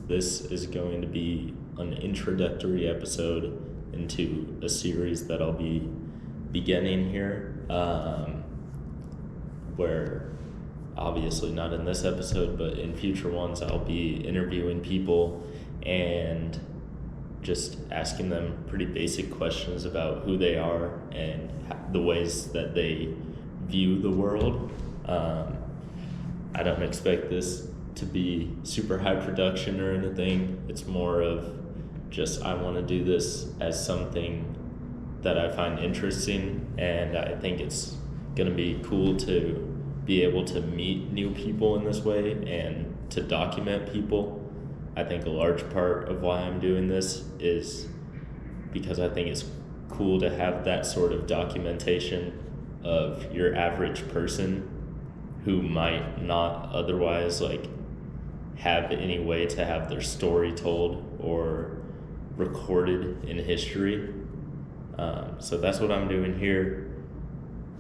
This is going to be an introductory episode into a series that I'll be beginning here, where obviously not in this episode, but in future ones, I'll be interviewing people and just asking them pretty basic questions about who they are and the ways that they view the world. I don't expect this to be super high production or anything. It's more of just I want to do this as something that I find interesting, and I think it's going to be cool to be able to meet new people in this way and to document people. I think a large part of why I'm doing this is because I think it's cool to have that sort of documentation of your average person who might not otherwise have any way to have their story told or recorded in history. So that's what I'm doing here.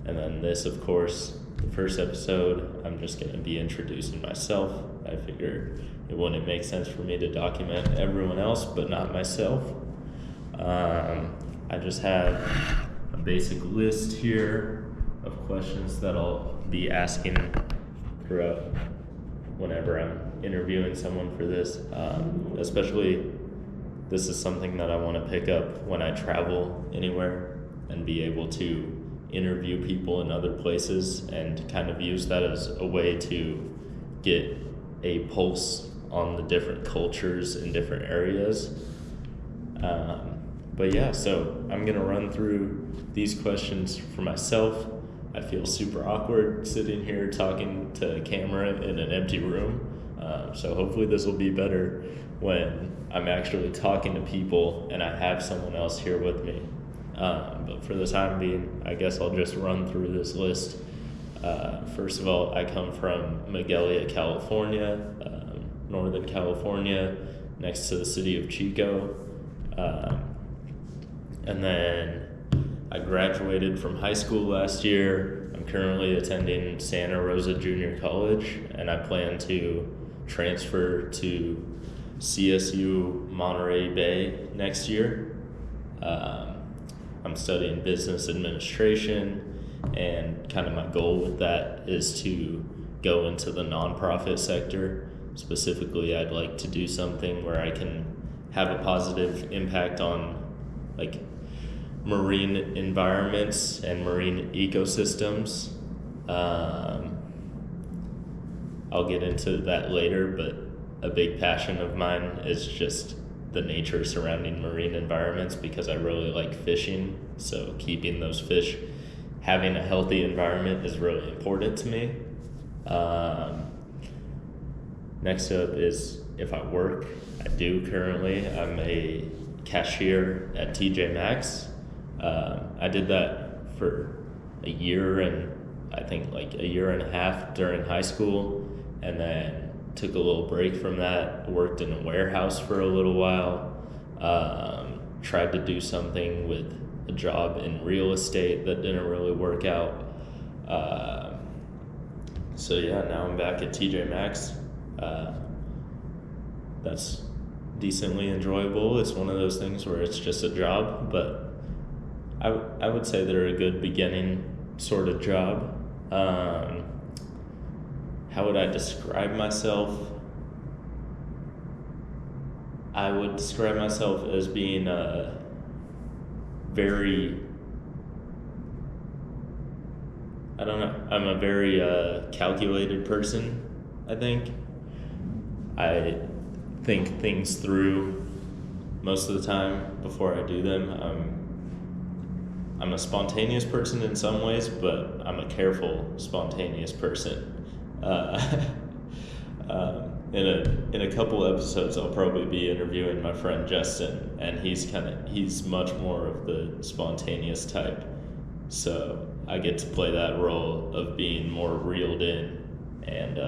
And then this, of course, the first episode, I'm just going to be introducing myself. I figured it wouldn't make sense for me to document everyone else, but not myself. I just have a basic list here of questions that I'll be asking throughout whenever I'm interviewing someone for this. Especially, this is something that I want to pick up when I travel anywhere and be able to interview people in other places and kind of use that as a way to get a pulse on the different cultures in different areas. But yeah, so I'm going to run through these questions for myself. I feel super awkward sitting here talking to a camera in an empty room. So hopefully this will be better when I'm actually talking to people and I have someone else here with me. But for the time being, I guess I'll just run through this list. First of all, I come from Magalia, California, Northern California, next to the city of Chico. And then I graduated from high school last year. I'm currently attending Santa Rosa Junior College, and I plan to transfer to CSU Monterey Bay next year. I'm studying business administration, and kind of my goal with that is to go into the nonprofit sector. Specifically, I'd like to do something where I can have a positive impact on marine environments and marine ecosystems. I'll get into that later, but a big passion of mine is just the nature surrounding marine environments because I really like fishing. So keeping those fish, having a healthy environment is really important to me. Next up is if I work. I do currently. I'm a cashier at TJ Maxx. I did that for a year and I think a year and a half during high school, and then took a little break from that, worked in a warehouse for a little while, tried to do something with a job in real estate that didn't really work out. So yeah, now I'm back at TJ Maxx. That's decently enjoyable. It's one of those things where it's just a job, but I would say they're a good beginning sort of job. How would I describe myself? I would describe myself as being a very, I'm a very calculated person, I think. I think things through most of the time before I do them. I'm a spontaneous person in some ways, but I'm a careful, spontaneous person. In a couple episodes, I'll probably be interviewing my friend Justin, and he's much more of the spontaneous type. So I get to play that role of being more reeled in and,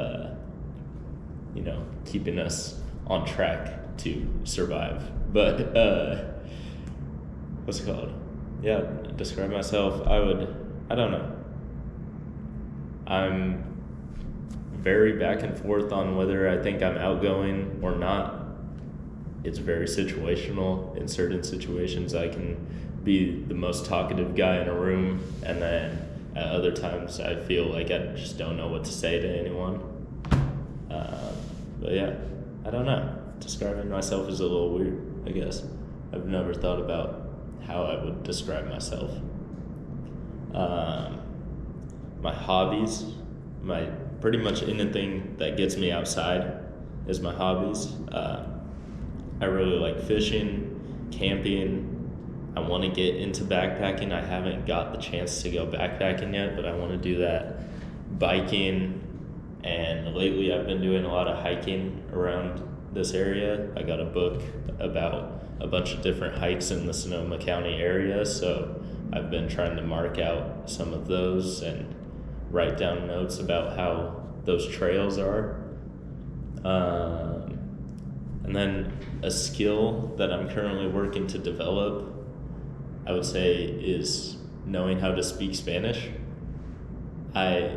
keeping us on track to survive. But, what's it called? Yeah, describe myself. I don't know. I'm very back and forth on whether I think I'm outgoing or not. it's very situational. In certain situations, I can be the most talkative guy in a room, and then at other times, I feel like I just don't know what to say to anyone. But yeah, I don't know. Describing myself is a little weird, I guess. I've never thought about how I would describe myself. My hobbies, pretty much anything that gets me outside is my hobbies. I really like fishing, camping. I want to get into backpacking. I haven't got the chance to go backpacking yet, but I want to do that. Biking, and lately I've been doing a lot of hiking around this area. I got a book about a bunch of different hikes in the Sonoma County area, so I've been trying to mark out some of those and write down notes about how those trails are. And then a skill that I'm currently working to develop, I would say, is knowing how to speak Spanish. I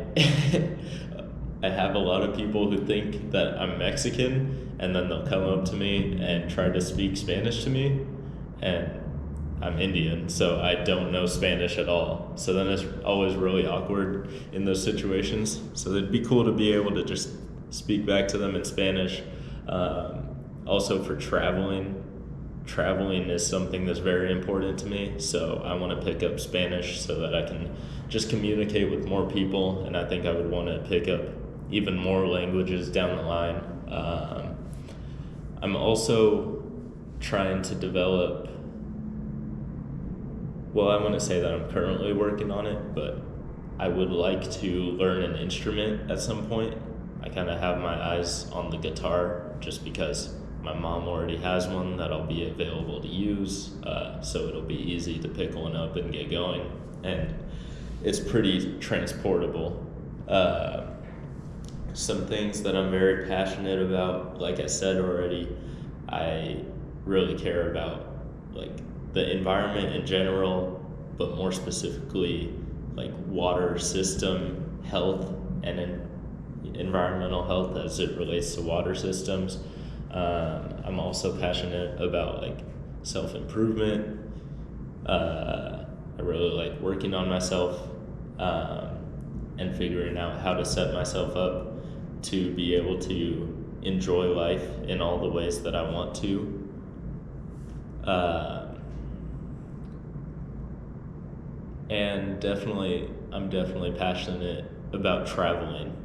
I have a lot of people who think that I'm Mexican, and then they'll come up to me and try to speak Spanish to me, and I'm Indian, so I don't know Spanish at all. So then it's always really awkward in those situations. So it'd be cool to be able to just speak back to them in Spanish. Also for traveling is something that's very important to me, so I want to pick up Spanish so that I can just communicate with more people, and I think I would want to pick up even more languages down the line. I'm also trying to develop, well, I wouldn't say that I'm currently working on it, but I would like to learn an instrument at some point. I kind of have my eyes on the guitar just because my mom already has one that I'll be available to use, so it'll be easy to pick one up and get going, and it's pretty transportable. Some things that I'm very passionate about, like I said already, I really care about like the environment in general, but more specifically like water system health and environmental health as it relates to water systems. I'm also passionate about like self-improvement. I really like working on myself and figuring out how to set myself up to be able to enjoy life in all the ways that I want to. And I'm definitely passionate about traveling.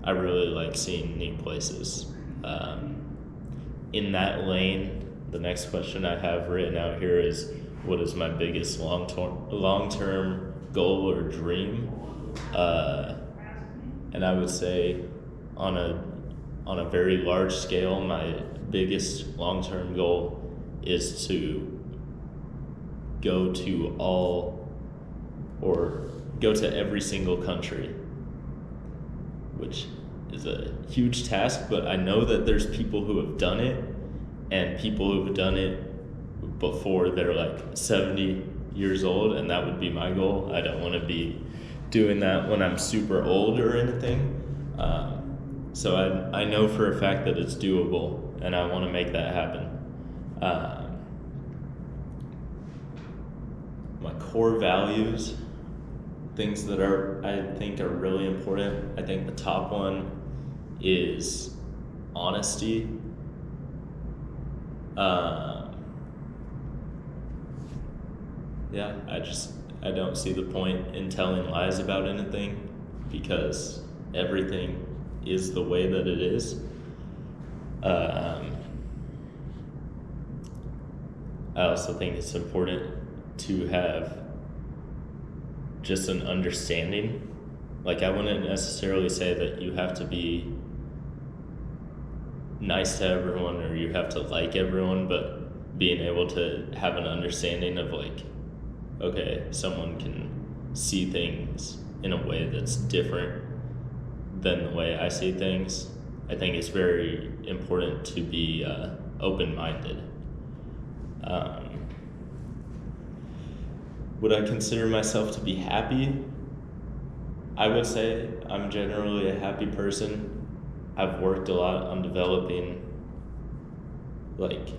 I really like seeing new places. In that lane, the next question I have written out here is, what is my biggest long-term goal or dream? And I would say on a very large scale, my biggest long-term goal is to go to every single country, which is a huge task, but I know that there's people who have done it, and people who have done it before they're like 70 years old, and that would be my goal. I don't want to be doing that when I'm super old or anything. So I know for a fact that it's doable, and I want to make that happen. My core values, things that I think are really important. I think the top one is honesty. I don't see the point in telling lies about anything, because everything is the way that it is. I also think it's important to have just an understanding. Like, I wouldn't necessarily say that you have to be nice to everyone or you have to like everyone, but being able to have an understanding of like, okay, someone can see things in a way that's different than the way I see things. I think it's very important to be open-minded. Would I consider myself to be happy? I would say I'm generally a happy person. I've worked a lot on developing like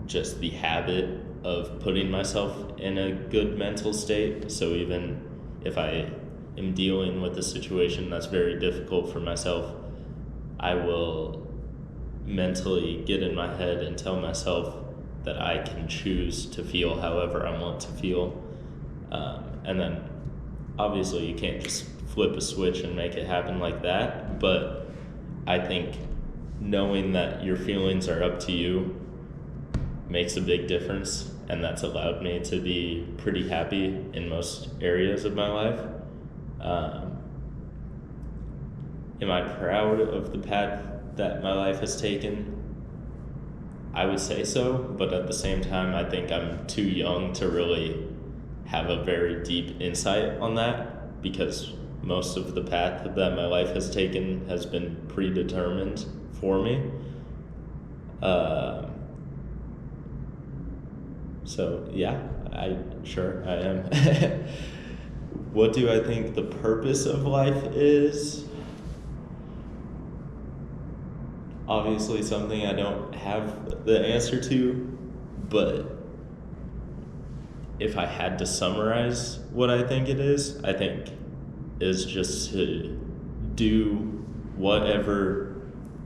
just the habit of putting myself in a good mental state. So even if I am dealing with a situation that's very difficult for myself, I will mentally get in my head and tell myself that I can choose to feel however I want to feel. And then obviously you can't just flip a switch and make it happen like that, but I think knowing that your feelings are up to you makes a big difference, and that's allowed me to be pretty happy in most areas of my life. Am I proud of the path that my life has taken? I would say so, but at the same time, I think I'm too young to really have a very deep insight on that, because most of the path that my life has taken has been predetermined for me. So yeah, I am. What do I think the purpose of life is? Obviously something I don't have the answer to, but if I had to summarize what I think it is, I think is just to do whatever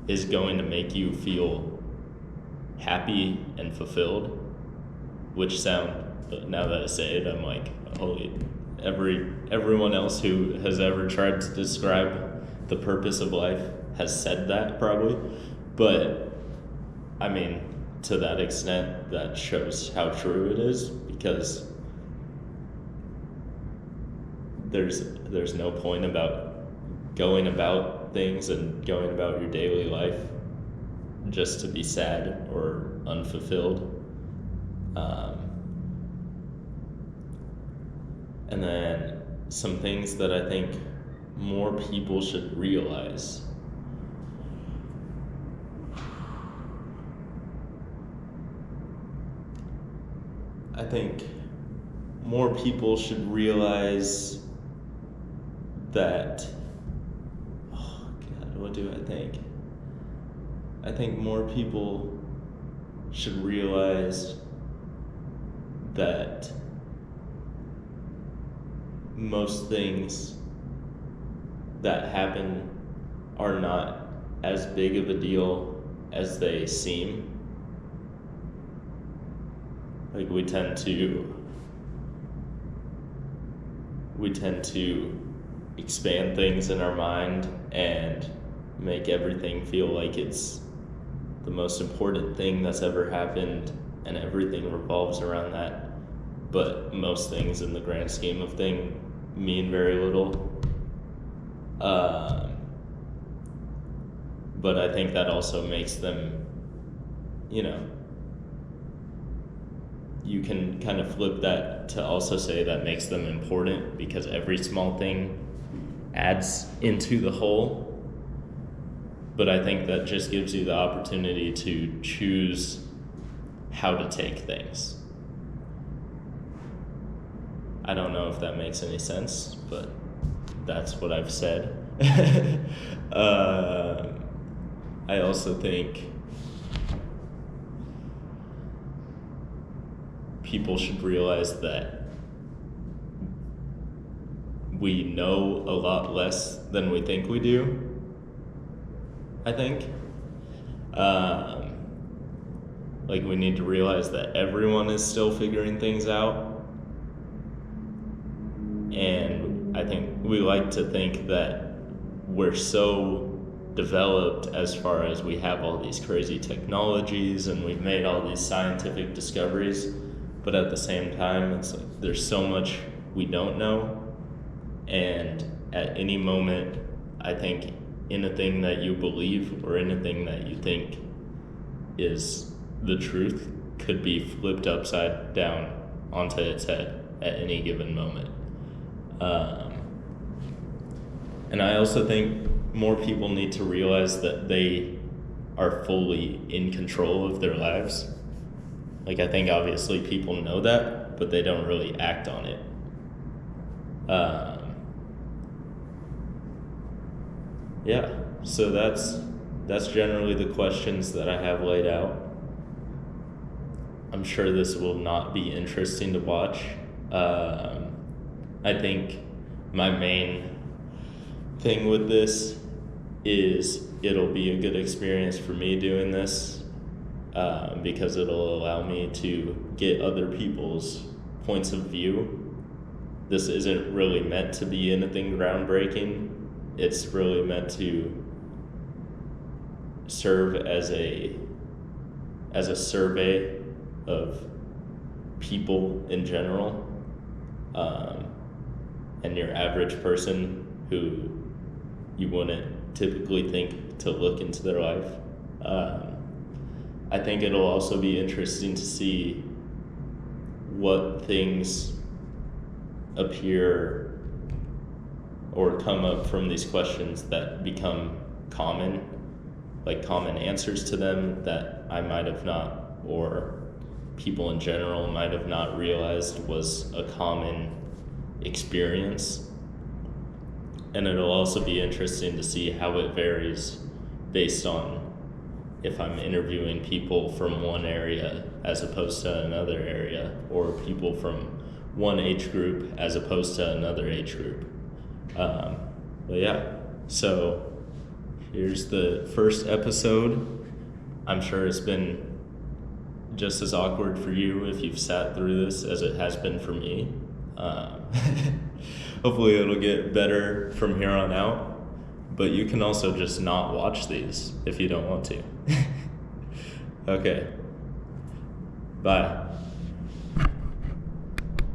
is going to make you feel happy and fulfilled, which now that I say it, I'm like, holy, everyone else who has ever tried to describe the purpose of life has said that probably, but I mean, to that extent, that shows how true it is, because there's no point about going about things and going about your daily life just to be sad or unfulfilled. And then some things that I think more people should realize. I think more people should realize that, oh God, what do I think? I think more people should realize that most things that happen are not as big of a deal as they seem. Like we tend to expand things in our mind and make everything feel like it's the most important thing that's ever happened, and everything revolves around that. But most things in the grand scheme of things mean very little. But I think that also makes them, you can kind of flip that to also say that makes them important, because every small thing adds into the whole. But I think that just gives you the opportunity to choose how to take things. I don't know if that makes any sense, but that's what I've said. I also think people should realize that we know a lot less than we think we do, I think. Like, we need to realize that everyone is still figuring things out. And I think we like to think that we're so developed as far as we have all these crazy technologies and we've made all these scientific discoveries, but at the same time, it's like there's so much we don't know. And at any moment, I think anything that you believe or anything that you think is the truth could be flipped upside down onto its head at any given moment. And I also think more people need to realize that they are fully in control of their lives. Like, I think obviously people know that, but they don't really act on it. Yeah, so that's that's generally the questions that I have laid out. I'm sure this will not be interesting to watch. I think my main thing with this is it'll be a good experience for me doing this, because it'll allow me to get other people's points of view. This isn't really meant to be anything groundbreaking. It's really meant to serve as a survey of people in general, and your average person who you wouldn't typically think to look into their life. I think it'll also be interesting to see what things appear or come up from these questions that become common, like common answers to them that I might have not, or people in general might have not realized was a common experience. And it'll also be interesting to see how it varies based on if I'm interviewing people from one area as opposed to another area, or people from one age group as opposed to another age group. But yeah, so here's the first episode. I'm sure it's been just as awkward for you if you've sat through this as it has been for me. Hopefully it'll get better from here on out, but you can also just not watch these if you don't want to. Okay, bye.